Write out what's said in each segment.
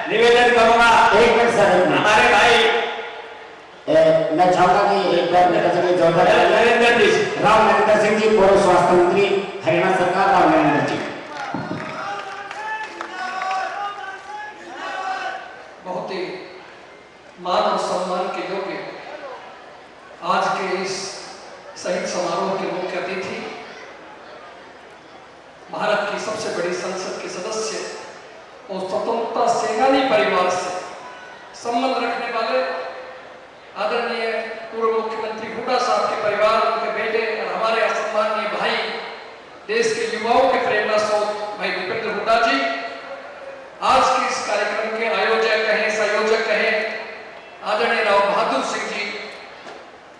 निवेदन करूंगा। एक मिनट सर, हमारे भाई मैं चाहूंगा कि एक बार मेरे से जोरदार नरेंद्र जी, राव नरेंद्र सिंह जी, पूर्व स्वास्थ्य मंत्री हरियाणा सरकार, राव नरेंद्र जी। बहुत ही मान और सम्मान के योग्य आज के इस शहीद समारोह के मुख्य अतिथि, भारत की सबसे बड़ी संसद के सदस्य और स्वतंत्रता सेनानी परिवार से संबंध रखने वाले आदरणीय पूर्व मुख्यमंत्री हुड्डा साहब के परिवार, उनके बेटे और हमारे असम्मानीय भाई, देश के युवाओं के प्रेरणा स्रोत भाई दीपेंद्र हुड्डा जी, आज के इस कार्यक्रम के आयोजक कहें, संयोजक कहें आदरणीय राव बहादुर सिंह जी,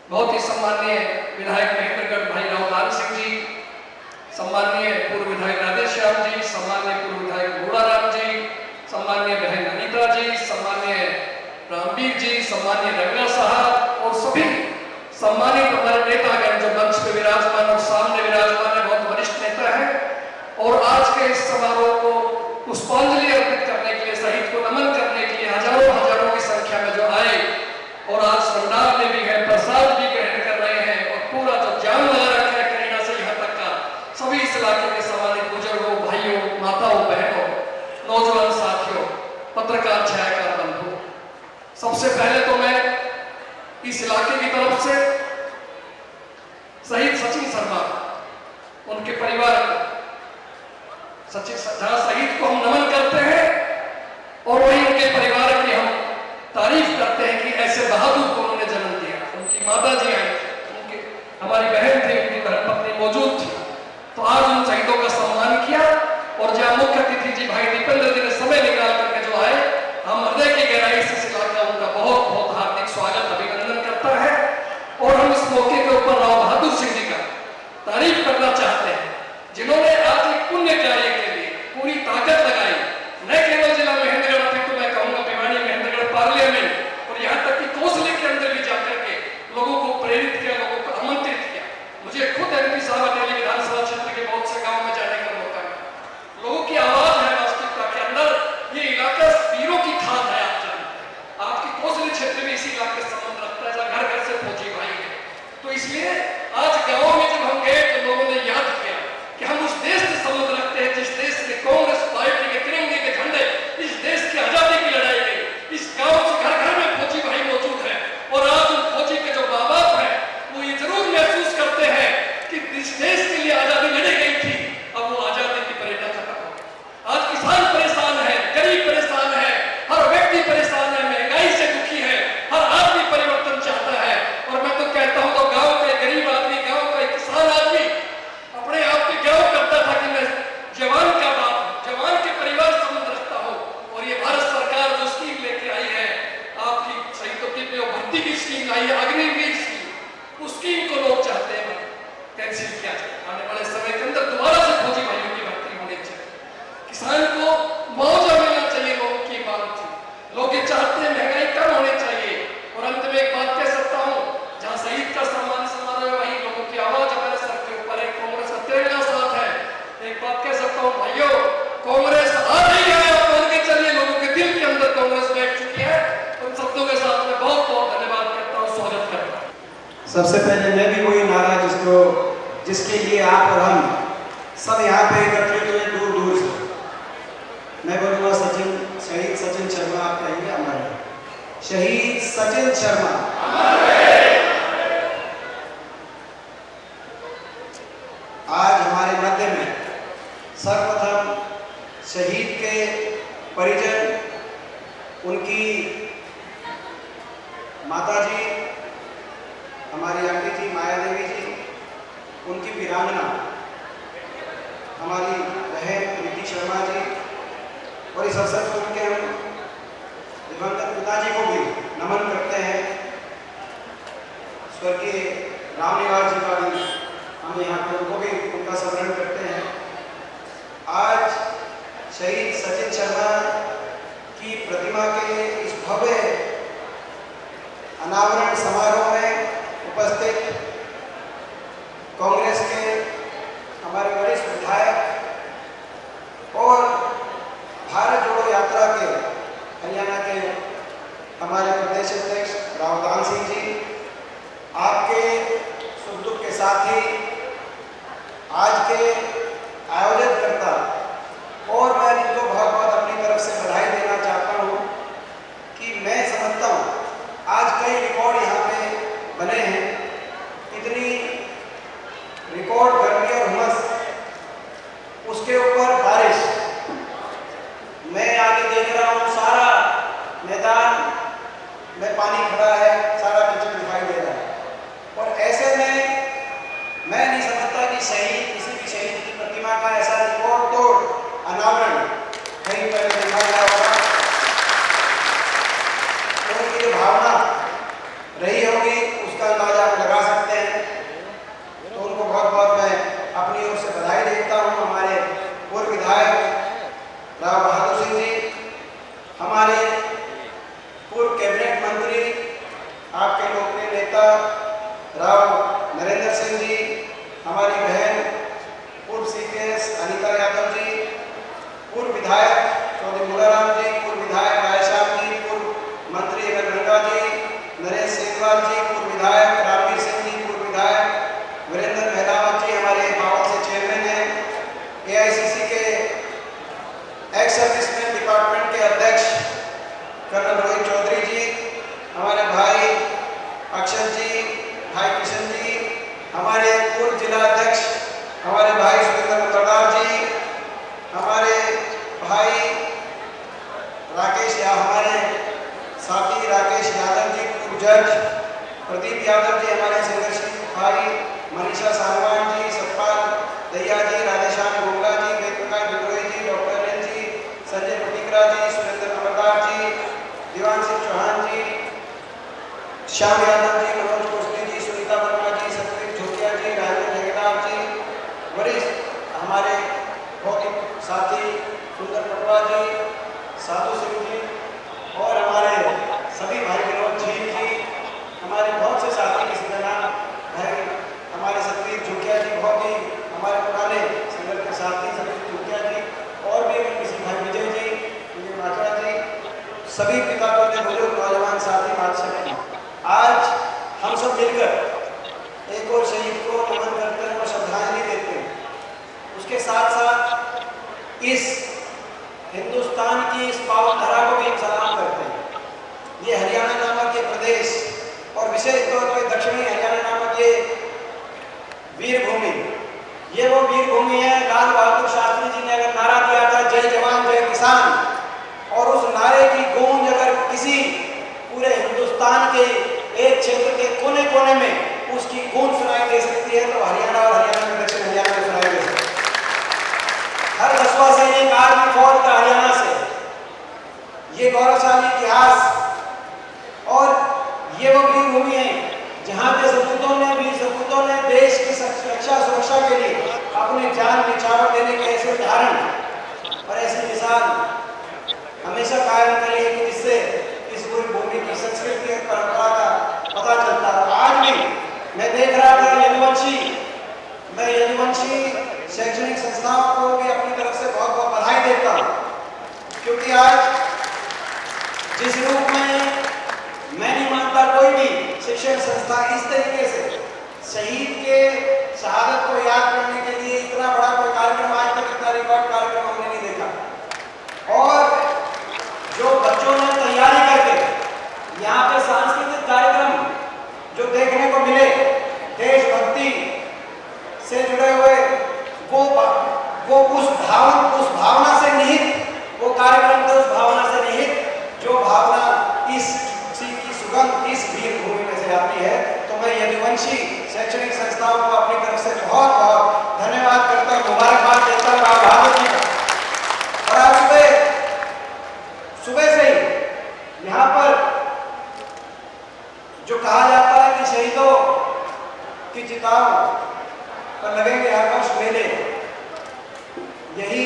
बहुत ही सम्मानीय विधायक महेंद्रगढ़ भाई राव लाल सिंह जी, सम्मानीय पूर्व विधायक राधेश्याम जी, सम्मानीय पूर्व विधायक घोड़ाराम जी, सम्मानीय बहन अनीता जी, सम्मानीय रामवीर जी, सम्मानीय रंगना साहब और सभी सम्मानित हमारे नेतागण जो मंच पे विराजमान और सामने विराजमान है, बहुत वरिष्ठ नेता है। और आज के इस समारोह को पुष्पांजलि अर्पित करने के लिए, शहीद को नमन करने के लिए हजारों की संख्या में जो आए और आज भंडार में भी है, प्रसाद भी ग्रहण कर रहे हैं और पूरा जो जाम लगा रखा है करीना से यहाँ तक का, सभी इस इलाके के सम्मानित बुजुर्गों, भाइयों, माताओं, बहनों, नौजवान साथियों, पत्रकार, छायाकार बंधु, सबसे पहले तो मैं इस इलाके की तरफ से शहीद सचिन शर्मा, उनके परिवार को, जहां शहीद को हम नमन करते हैं और वही उनके परिवार की हम तारीफ करते हैं कि ऐसे बहादुर को उन्होंने जन्म दिया। उनकी माता जी आई थी, उनकी हमारी बहन थी, उनकी धर्मपत्नी मौजूद थी, तो आज उन शहीदों का सम्मान किया। और जहां मुख्य अतिथि जी भाई दीपेंद्र जी ने समय निकाल करके जो आए, हम हृदय की गहराई से इस इलाका उनका बहुत बहुत हार्दिक स्वागत, अभिनंदन करता है। और हम इस मौके के ऊपर राव बहादुर सिंह जी का तारीफ करना चाहते हैं, जिन्होंने आज एक पुण्य कार्य के लिए पूरी ताकत लगाई, न केवल जिला महेंद्रगढ़, अभी तो मैं कहूंगा भिवानी, महेंद्रगढ़, पार्लियामेंट और यहाँ तक कि कौंसले के अंदर भी जाकर के लोगों को प्रेरित किया, लोगों को आमंत्रित किया। मुझे खुद एमपी साहब अटेली विधानसभा क्षेत्र के बहुत से गाँव में जाने का मौका मिला। लोगों की आवाज है वास्तविकता के अंदर, ये इलाका वीरों की खाद है। आप जानते हैं आपकी कौंसली क्षेत्र में इसी इलाके से संबंध रखता है, घर घर से फौजी भाई है। तो इसलिए आज गाँव में जब हम गए तो लोगों ने याद किया कि हम उस देश से संबंध रखते हैं जिस देश में कांग्रेस पार्टी के तिरंगे के झंडे, इस देश की आजादी की लड़ाई में इस गांव से घर घर में फौजी भाई मौजूद है। और आज उन फौजी के जो माँ बाप है वो ये जरूर महसूस करते हैं कि इस देश के लिए आजादी लड़ी गई थी, अब वो आजादी की प्रेरणा खत्म हो गई। आज किसान परेशान है, गरीब परेशान है, हर व्यक्ति परेशान है, महंगाई से दुखी है, हर आदमी परिवर्तन चाहता है। और मैं तो कहता हूँ, तो गाँव का गरीब आदमी, गाँव का किसान आदमी अपने आप पे गर्व करता था कि मैं जवान का बाप, जवान के परिवार से संबंध रखता हूँ। और ये भारत सरकार जो स्कीम लेके आई है, आपकी शहीदों की भर्ती की स्कीम लाई है, अग्निवीर स्कीम, उस स्कीम को लोग चाहते हैं कैंसिल किया जाए। आने वाले समय के अंदर दोबारा से फौजी भाइयों की भर्ती होनी चाहिए, किसान को मुआवजा मिलना चाहिए, लोगों की मांग थी। लोग ये चाहते हैं महंगाई कम होनी चाहिए। और अंत में एक बात कह सकता हूँ, जहाँ शहीद का सम्मान समारोह है वहीं लोगों की आवाज हमारे सर के ऊपर है, कांग्रेस का तिरंगा साथ है। एक बात कह सकता हूँ भाइयों, कांग्रेस आ रही है, आप मान के चलिए, लोगों के दिल के अंदर कांग्रेस बैठ चुकी है। उन शब्दों के साथ मैं बहुत बहुत धन्यवाद करता हूँ, स्वागत करता हूँ। सबसे पहले मैं भी वही नारा जिसके लिए आप और हम सब यहाँ पे एकत्रित हुए दूर दूर से, मैं बोलूँगा शहीद सचिन शर्मा। आप कहेंगे हमारे शहीद सचिन शर्मा। आज हमारे मध्य में सर्वप्रथम शहीद के परिजन, उनकी माताजी हमारी आंटी जी माया देवी जी, उनकी वीरांगना हमारी बहन प्रीति शर्मा जी, और इस अवसर पर उनके हम दिवंगत पिताजी को भी नमन करते हैं। स्वर्गीय रामनिवास जी का भी हम यहाँ पर उनको भी उनका स्मरण करते हैं। आज शहीद सचिन शर्मा की प्रतिमा के इस भव्य अनावरण समारोह में उपस्थित कांग्रेस के हमारे वरिष्ठ विधायक और भारत जोड़ो यात्रा के हरियाणा के हमारे प्रदेश अध्यक्ष राव दान सिंह जी, आपके सुख दुख के साथी, आज के आयोजित करता, और मैं इनको बहुत बहुत अपनी तरफ से बधाई देना चाहता हूँ कि मैं समझता हूँ आज कई रिकॉर्ड यहाँ पे बने हैं। इतनी रिकॉर्ड गर्मी और उमस, उसके ऊपर बारिश, मैं आगे देख रहा हूँ सारा मैदान में पानी खड़ा है, सारा कीचड़ दिखाई दे रहा है। और ऐसे में मैं नहीं समझता कि शहीद, किसी भी शहीद की प्रतिमा का ऐसा रिकॉर्ड तोड़ अनावरण कहीं पर देखा गया होगा। तो उनकी जो भावना रही होगी उसका अंदाजा आप लगा सकते हैं। तो उनको बहुत बहुत मैं अपनी ओर से बधाई देता हूँ। हमारे पूर्व विधायक राव बहादुर सिंह जी, हमारे पूर्व कैबिनेट मंत्री, आपके लोकप्रिय नेता राव नरेंद्र सिंह जी, हमारी बहन पूर्व सीपीएस अनीता यादव जी, पूर्व विधायक चौधरी मुलाराम जी, पूर्व विधायक रायश्याम जी, पूर्व मंत्री एमएल गंगा जी, नरेश सेनवाल जी, पूर्व विधायक रामवीर सिंह जी, पूर्व विधायक वीरेंद्र महलावत जी, हमारे पावर से चेयरमैन हैं, एआईसीसी के एक्स सर्विसमैन डिपार्टमेंट के अध्यक्ष कर्नल रोहित चौधरी जी, हमारे भाई अक्षर जी, भाई किशन जी, हमारे पूर्व जिला अध्यक्ष हमारे भाई सुरेंद्र मतरदार जी, हमारे भाई राकेश या हमारे साथी राकेश यादव जी, पूर्व जज प्रदीप यादव जी, हमारे संघर्षी भाई मनीषा सांगवान जी, सतपाल दहिया जी, राधेश्याम गोगला जी, वेद प्रकाश विद्रोही जी, डॉक्टर एन जी, संजय पटिकरा जी, सुरेंद्र नंबरदार जी, दीवान सिंह चौहान जी, श्याम यादव जी, मनोज कोसली जी, सुनीता वर्मा जी, सतवीर झोकिया जी, राजेंद्र ठेकेदार जी, वरिष्ठ हमारे भौतिक साथी सुंदर पटवा जी, साधु सिंह जी, और हमारे सभी भाई विनोद झील जी, हमारे बहुत से साथी, किसी का नाम भाई हमारे सतवीर झोकिया जी, बहुत ही हमारे पुराने संगठन के साथी सतवीर झोकिया जी, और भी किसी भाई विजय जी, विजय मात्रा जी, सभी पिता पुत्र बुजुर्ग नौजवान साथी बादशाह, आज हम सब मिलकर एक और शहीद को नमन करते हैं और श्रद्धांजलि देते हैं। उसके साथ साथ इस हिंदुस्तान की इस पावन धरा को भी हम सलाम करते हैं। ये हरियाणा नामक ये प्रदेश, और विशेष तौर पर दक्षिणी हरियाणा नामक ये वीर भूमि, ये वो वीर भूमि है। लाल बहादुर शास्त्री जी ने अगर नारा दिया था जय जवान जय किसान, और उस नारे की गूंज अगर किसी पूरे हिंदुस्तान के एक क्षेत्र के कोने कोने में उसकी गूंज सुनाई दे सकती है, तो हरियाणा और हरियाणा में दक्षिण हरियाणा में सुनाई दे सकती है। हर दसवां सैनिक आर्मी फौज का हरियाणा से, ये गौरवशाली इतिहास, और ये वो वीर भूमि है जहाँ पे सपूतों ने, वीर सपूतों ने देश की रक्षा सुरक्षा के लिए अपने जान निछावर देने के ऐसे उदाहरण और ऐसी मिसाल हमेशा कायम करी है कि जिससे इस पूरी भूमि की संस्कृति और परंपरा का पता चलता है। आज भी मैं देख रहा था यदुवंशी, मैं यदुवंशी शैक्षणिक संस्थाओं को भी अपनी तरफ से बहुत बहुत बधाई देता हूँ, क्योंकि आज जिस रूप में मैं नहीं मानता कोई भी शिक्षण संस्था इस तरीके से शहीद के शहादत को याद करने के लिए इतना बड़ा कोई कार्यक्रम, आज तक इतना रिकॉर्ड कार्यक्रम हमने नहीं देखा। और जो बच्चों ने तैयारी करके यहाँ पे सांस्कृतिक कार्यक्रम जो देखने को मिले, देशभक्ति से जुड़े हुए, वो उस भावना से निहित वो कार्यक्रम थे, उस भावना से निहित जो भावना इस की सुगंध इस वीर भूमि में से आती है। तो मैं यदुवंशी शैक्षणिक संस्थाओं को अपनी तरफ से बहुत बहुत धन्यवाद करता हूँ, मुबारकबाद देता हूँ राव बहादुर जी का। और आज सुबह से ही यहाँ पर जो कहा जाता है कि शहीदों की चिताओं पर लगेंगे हर वर्ष मेले, यही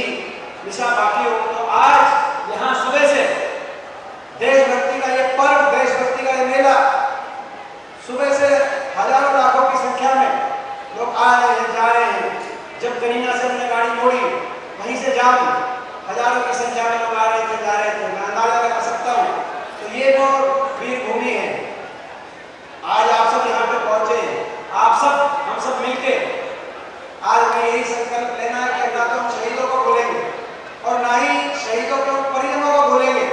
निशा बाकी हो। तो आज यहाँ सुबह से देशभक्ति का ये पर्व, देशभक्ति का ये मेला, सुबह से हजारों लाखों की संख्या में लोग आ रहे हैं, जा रहे हैं। जब करीना से हमने गाड़ी मोड़ी, वहीं से जाम, हजारों की संख्या में लोग आ रहे थे, जा रहे थे। मैं अंदाजा लगा सकता ये वो वीर भूमि है। आज आप सब यहाँ पे पहुंचे, आप सब हम सब मिलके आज हमें यही संकल्प लेना है कि ना तो हम शहीदों को भूलेंगे और ना ही शहीदों के परिजनों को भूलेंगे।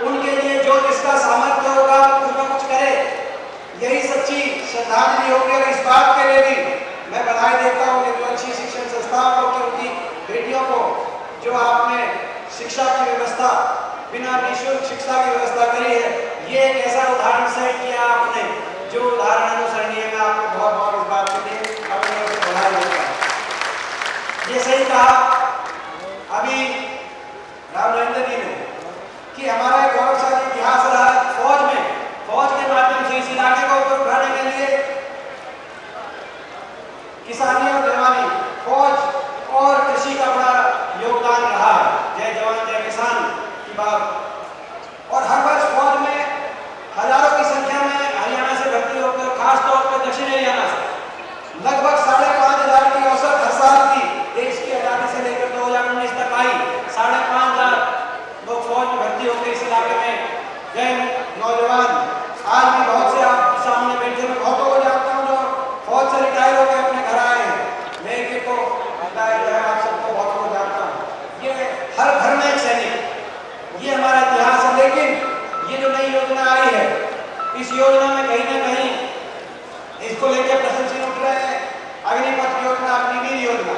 उनके लिए जो जिसका सामर्थ्य होगा कुछ ना कुछ करे, यही सच्ची श्रद्धांजलि होगी। और इस बात के लिए भी मैं बधाई देता हूँ निर्वाची शिक्षण संस्थाओं को कि उनकी बेटियों को जो आपने शिक्षा की व्यवस्था, बिना निःशुल्क शिक्षा की व्यवस्था करी है, ये एक ऐसा उदाहरण सेट किया आपने जो उदाहरण अनुसरणीय है। मैं आपको बहुत बहुत इस बात के लिए अपनी ओर से बधाई देता हूँ। ये सही कहा अभी रामनरेंद्र जी ने कि हमारा एक गौरवशाली इतिहास रहा है फौज में, फौज के माध्यम से इस इलाके को ऊपर उठाने के लिए किसानी और जवानी, फौज और कृषि का बड़ा योगदान रहा है। जय जवान जय किसान की बात। और हर वर्ष फौज में हजारों की संख्या में हरियाणा से भर्ती होकर, खासतौर पर दक्षिण हरियाणा से लगभग 5,500 की औसत हर साल की देश की आजादी से लेकर 2019 तक आई 5,500 लोग फौज में भर्ती होकर इस इलाके में गए नौजवान। आज भी बहुत से आप सामने बैठे, मैं बहुतों को जानता हूँ जो फौज से रिटायर होकर अपने घर आए हैं। मैं एक को बताया जो है, आप सबको बहुतों को जानता हूँ। ये हर घर में एक सैनिक, ये हमारा इतिहास है। लेकिन ये जो नई योजना आई है, इस योजना में कहीं ना कहीं इसको लेकर प्रश्न चिन्ह उठ रहे हैं। अग्निपथ योजना, अग्निवीर योजना,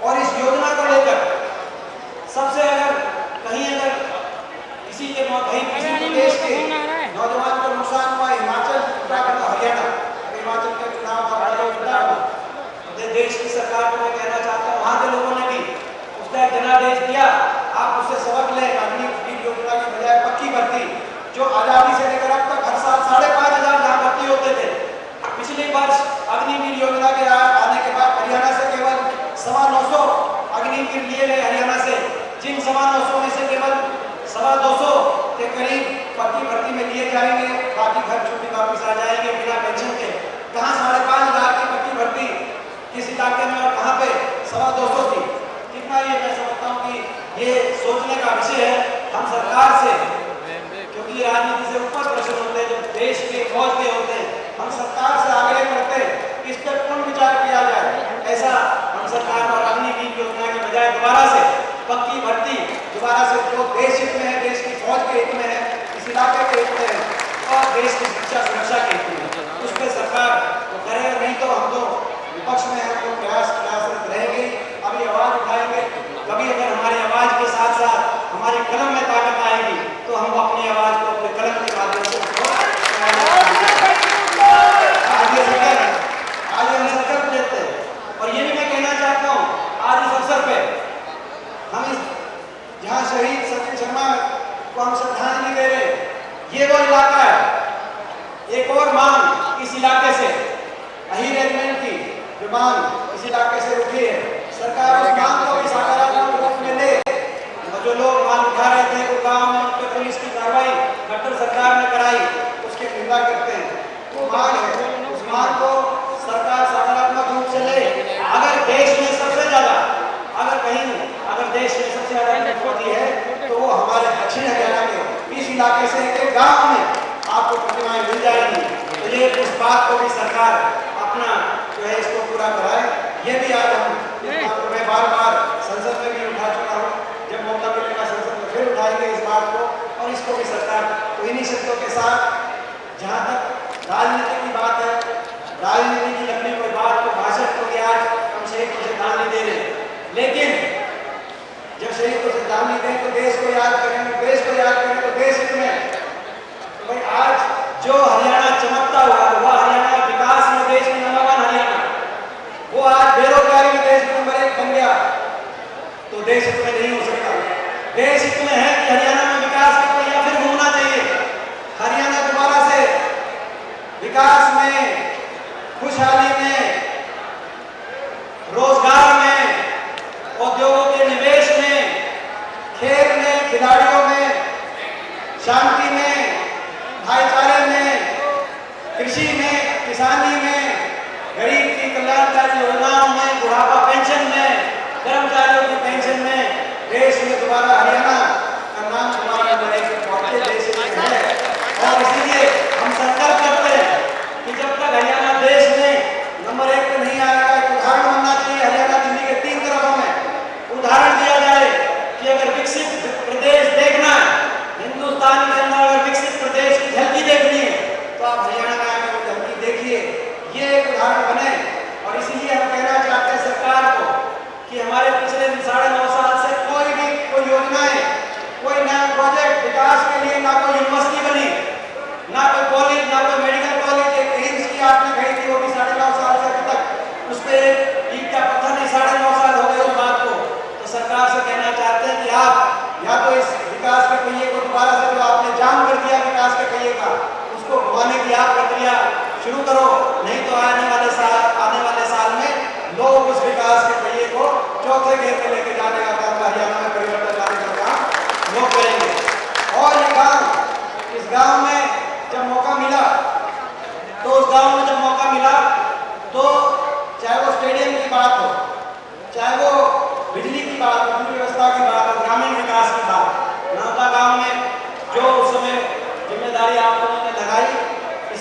और इस योजना को लेकर सबसे अगर किसी के किसी प्रदेश के नौजवान को नुकसान हुआ, हिमाचल, उत्तराखंड, हरियाणा, हिमाचल का चुनाव का देश की सरकार को मैं कहना चाहता हूँ, वहाँ के लोगों ने भी उसका एक जनादेश दिया। आप उससे सबक लें। अग्निवीर योजना की बजाय पक्की भर्ती, जो आजादी से लेकर अब तक हर साल 5,500 जहाँ भर्ती होते थे, पिछले वर्ष अग्निवीर योजना के आने के बाद हरियाणा से केवल 950 अग्निवीर लिए गए हरियाणा से, जिन 950 में से केवल 250 के करीब पक्की भर्ती में लिए जाएंगे, बाकी घर छुट्टी वापस आ जाएंगे बिना पेंशन के। कहाँ 5,500 की पक्की भर्ती किस इलाके में और कहाँ पे 250 थी? कितना ये मैं समझता हूँ कि ये सोचने का विषय है। हम सरकार से, क्योंकि राजनीति से ऊपर प्रश्न होते हैं जो देश के फौज के होते हैं, हम सरकार से आग्रह करते हैं कि इस पर पुनः विचार किया जाए। ऐसा हम सरकार और अग्निवीर योजना की बजाय दोबारा से पक्की भर्ती, दोबारा से जो देश हित में है, देश की फौज के हित में है, इस इलाके के हित में है और देश की शिक्षा सुरक्षा के हित में है, उस पर सरकार तो करे। नहीं तो हम तो विपक्ष में हम तो प्रयासरत रहेंगे, अभी आवाज उठाएंगे। कभी अगर हमारी आवाज के साथ साथ हमारी कलम में ताकत आएगी तो हम अपनी आवाज को अपने कलम के माध्यम से आज हम संकल्प लेते हैं। और ये भी मैं कहना चाहता हूँ, आज इस अवसर पे हम इस जहाँ शहीद सचिन शर्मा को हम श्रद्धांजलि दे रहे, ये वो इलाका है। एक और मांग इस इलाके से, अही रेजिमेंट की जो मांग इस इलाके से उठी है, सरकार उस मांग को भी सकारात्मक रूप में ले। जो लोग मांग उठा रहे थे वो गाँव में उन पर पुलिस की कार्रवाई डॉक्टर सरकार ने कराई, उसके निंदा करते हैं। वो मांग है, उस मांग को सरकार सकारात्मक रूप से ले। अगर देश में सबसे ज्यादा, अगर देश में सबसे ज्यादा होती है तो वो हमारे दक्षिण हरियाणा के इस इलाके से एक गांव में आपको प्रतिमाएं मिल जाएंगी। तो ये उस बात को भी सरकार अपना जो है इसको पूरा कराए। ये भी आज हम मैं बार बार संसद में भी उठा चुका हूँ, जब मौका मिलेगा संसद में फिर उठाएंगे इस बात को। और इसको भी सरकार तो इन्हीं शब्दों के साथ, जहाँ तक राजनीति की बात है, राजनीति की लंबी कोई बात को भाषण को आज हम शहीद को श्रद्धांजलि दे रहे हैं, लेकिन जब शहीद को श्रद्धांजलि दें तो देश को याद करें, देश को याद करें तो देश हित में। तो भाई आज जो हरियाणा चमकता हुआ, वो हरियाणा विकास में देश में नंबर 1 हरियाणा, वो आज बेरोजगारी में देश में नंबर 1 बन गया, तो देश हित में नहीं हो सकता। देश हित में है कि हरियाणा में विकास की पहिया फिर घूमना चाहिए। हरियाणा दोबारा से विकास में, खुशहाली में, रोजगार में, उद्योगों के निवेश में, खेल में, खिलाड़ियों में, शांति में, भाईचारे में, कृषि में, किसानी में, गरीब की कल्याणकारी योजनाओं में, बुढ़ापा पेंशन में, कर्मचारियों की पेंशन में, देश में दोबारा हरियाणा का नाम दोबारा बड़े देश में है।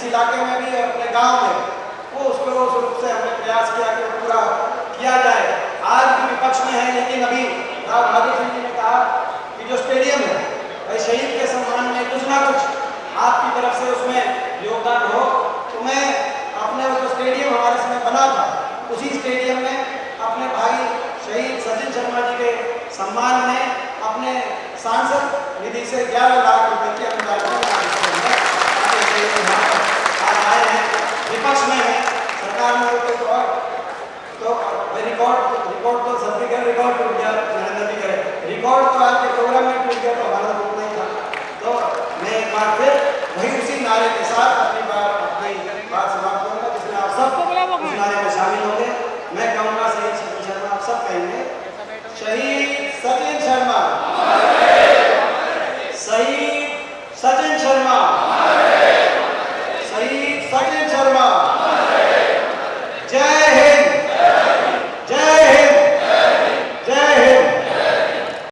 इलाके में भी अपने गांव में वो उसको उस रूप से हमने प्रयास किया कि वो पूरा किया जाए। आज भी विपक्ष में है, लेकिन अभी राव बहादुर सिंह जी ने कहा कि जो स्टेडियम है भाई शहीद के सम्मान में कुछ ना कुछ आपकी तरफ से उसमें योगदान हो। तो मैं अपने वो जो स्टेडियम हमारे समय बना था उसी स्टेडियम में अपने भाई शहीद सचिन शर्मा जी के सम्मान में अपने सांसद निधि से 11 लाख रुपए की अनुदान आज आए हैं। विपक्ष में है, सरकार में तो रिकॉर्ड तो सभी का रिकॉर्ड टूट गया, नरेंद्र जी करे रिकॉर्ड तो आज के प्रोग्राम में टूट गया, तो हमारा तो नहीं था। तो मैं एक बार फिर वही उसी नारे के साथ